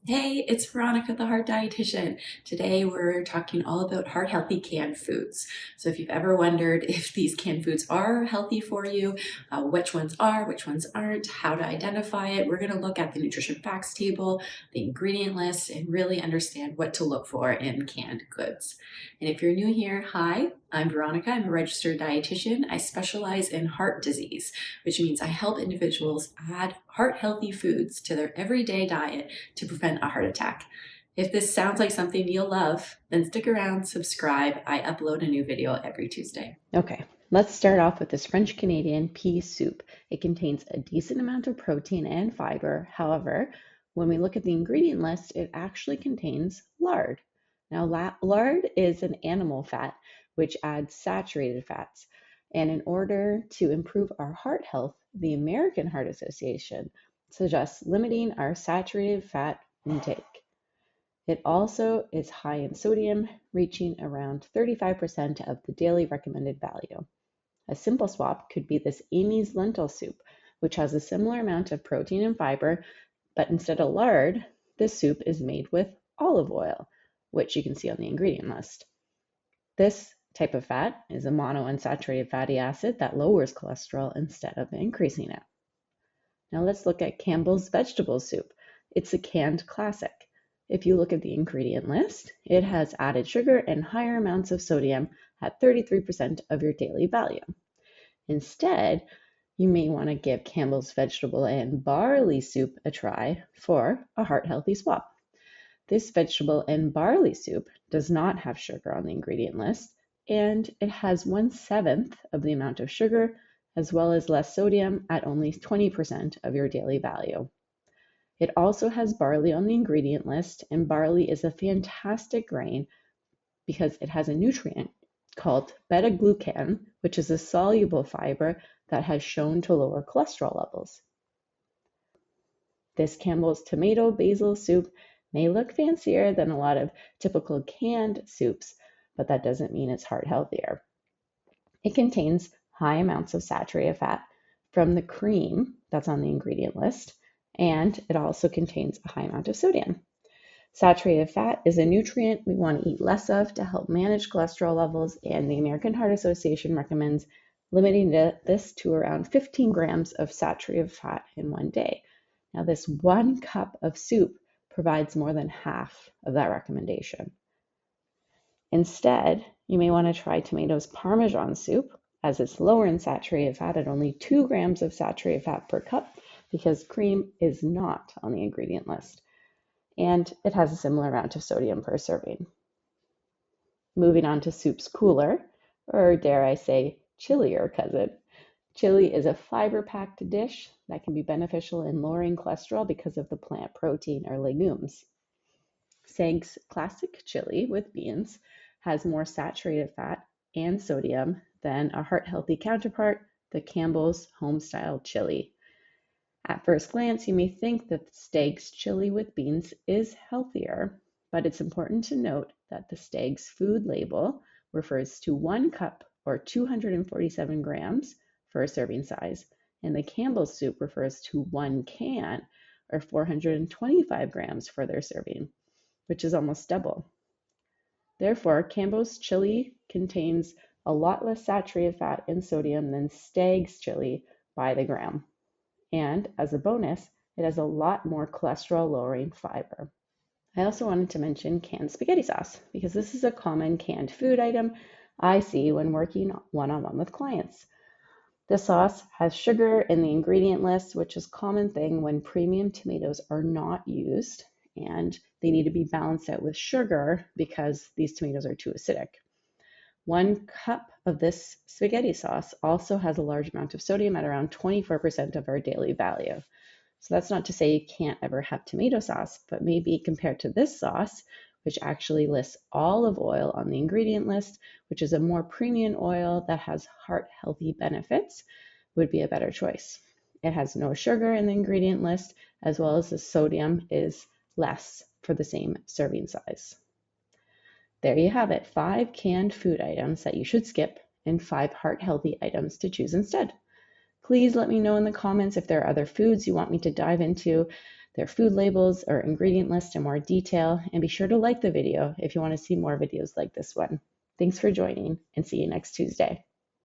Hey, it's Veronica, the Heart Dietitian. Today we're talking all about heart-healthy canned foods. So if you've ever wondered if these canned foods are healthy for you, which ones are, which ones aren't, how to identify it, we're going to look at the nutrition facts table, the ingredient list, and really understand what to look for in canned goods. And if you're new here, hi, I'm Veronica. I'm a registered dietitian. I specialize in heart disease, which means I help individuals add heart-healthy foods to their everyday diet to prevent a heart attack. If this sounds like something you'll love, then stick around, subscribe. I upload a new video every Tuesday. Okay, let's start off with this French Canadian pea soup. It contains a decent amount of protein and fiber. However, when we look at the ingredient list, it actually contains lard. Now, lard is an animal fat, which adds saturated fats. And in order to improve our heart health, the American Heart Association suggests limiting our saturated fat intake. It also is high in sodium, reaching around 35% of the daily recommended value. A simple swap could be this Amy's lentil soup, which has a similar amount of protein and fiber, but instead of lard, this soup is made with olive oil, which you can see on the ingredient list. This type of fat is a monounsaturated fatty acid that lowers cholesterol instead of increasing it. Now let's look at Campbell's vegetable soup. It's a canned classic. If you look at the ingredient list, it has added sugar and higher amounts of sodium at 33% of your daily value. Instead, you may want to give Campbell's vegetable and barley soup a try for a heart-healthy swap. This vegetable and barley soup does not have sugar on the ingredient list, and it has 1/7 of the amount of sugar, as well as less sodium at only 20% of your daily value. It also has barley on the ingredient list, and barley is a fantastic grain because it has a nutrient called beta-glucan, which is a soluble fiber that has shown to lower cholesterol levels. This Campbell's tomato basil soup may look fancier than a lot of typical canned soups, but that doesn't mean it's heart healthier. It contains high amounts of saturated fat from the cream that's on the ingredient list, and it also contains a high amount of sodium. Saturated fat is a nutrient we want to eat less of to help manage cholesterol levels, and the American Heart Association recommends limiting this to around 15 grams of saturated fat in one day. Now, this 1 cup of soup provides more than half of that recommendation. Instead, you may want to try tomatoes Parmesan soup, as it's lower in saturated fat at only 2 grams of saturated fat per cup, because cream is not on the ingredient list, and it has a similar amount of sodium per serving. Moving on to soup's cooler, or dare I say, chillier cousin. Chili is a fiber-packed dish that can be beneficial in lowering cholesterol because of the plant protein or legumes. Sang's classic chili with beans has more saturated fat and sodium than a heart-healthy counterpart, the Campbell's home-style chili. At first glance, you may think that Staig's chili with beans is healthier, but it's important to note that the Staig's food label refers to 1 cup or 247 grams for a serving size, and the Campbell's soup refers to 1 can or 425 grams for their serving, which is almost double. Therefore, Campbell's chili contains a lot less saturated fat and sodium than Staig's chili by the gram. And as a bonus, it has a lot more cholesterol-lowering fiber. I also wanted to mention canned spaghetti sauce, because this is a common canned food item I see when working one-on-one with clients. The sauce has sugar in the ingredient list, which is a common thing when premium tomatoes are not used, and they need to be balanced out with sugar because these tomatoes are too acidic. 1 cup of this spaghetti sauce also has a large amount of sodium at around 24% of our daily value. So that's not to say you can't ever have tomato sauce, but maybe compared to this sauce, which actually lists olive oil on the ingredient list, which is a more premium oil that has heart-healthy benefits, would be a better choice. It has no sugar in the ingredient list, as well as the sodium is less for the same serving size. There you have it, 5 canned food items that you should skip and 5 heart-healthy items to choose instead. Please let me know in the comments if there are other foods you want me to dive into their food labels or ingredient list in more detail, and be sure to like the video if you want to see more videos like this one. Thanks for joining, and see you next Tuesday.